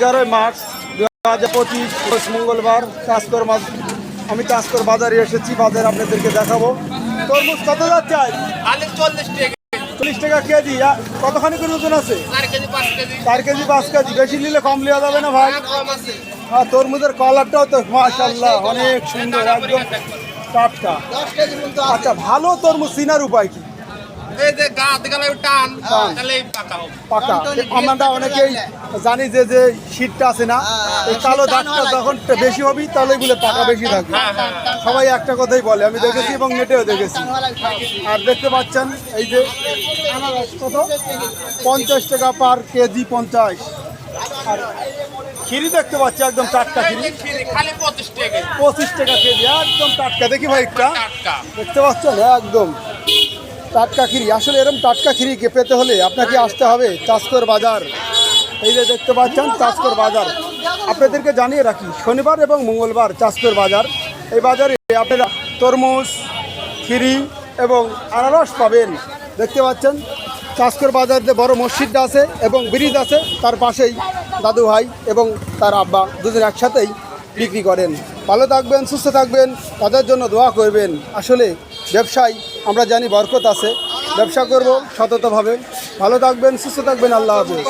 11 March 2025 মঙ্গলবার আমি তাস্কর বাজারে এসেছি। বাজার আপনাদেরকে দেখাবো। তরমুজ কত যাচ্ছে? 40 টাকা কেজি। কতখানি করে ওজন আছে? 4 কেজি 5 কেজি। বেশি নিলে কম নেওয়া যাবে না ভাই? হ্যাঁ, তরমুজের কালারটাও তো মাশাআল্লাহ অনেক সুন্দর, একদম টাটকা। আচ্ছা, ভালো তরমুজ চিনার উপায় কি? পাকা। আমরা অনেকেই জানি যে শীতটা আছে না, এই কালো দাগটা যখন বেশি হবে তাহলে এগুলো পাকা বেশি থাকবে। সবাই একটা কথাই বলে, আমি দেখেছি এবং নেটেও দেখেছি। আর দেখতে পাচ্ছেন এই যে আনারস কত? 50 টাকা পার কেজি 50। আর খিরি দেখতে পাচ্ছি একদম টাটকা খিরি, 25 টাকা কেজি, একদম টাটকা। দেখি ভাই একটা, দেখতে পাচ্ছেন একদম টাটকা খিরি। আসলে এরকম টাটকা খিরি পেতে হলে আপনাকে আসতে হবে তাস্কর বাজার। এই যে দেখতে পাচ্ছেন তাস্কর বাজার। আপনাদেরকে জানিয়ে রাখি, শনিবার এবং মঙ্গলবার তাস্কর বাজার। এই বাজারে আপনারা তরমুজ, খিরি এবং আনারস পাবেন। দেখতে পাচ্ছেন তাস্কর বাজার যে বড় মসজিদটা আছে এবং ব্রিজ আছে, তার পাশেই দাদু ভাই এবং তার আব্বা দুজন একসাথেই বিক্রি করেন। ভালো থাকবেন, সুস্থ থাকবেন, তাদের জন্য দোয়া করবেন। আসলে ব্যবসায় আমরা জানি বরকত আছে, ব্যবসা করব সততভাবে। ভালো থাকবেন, সুস্থ থাকবেন, আল্লাহ হাফেজ।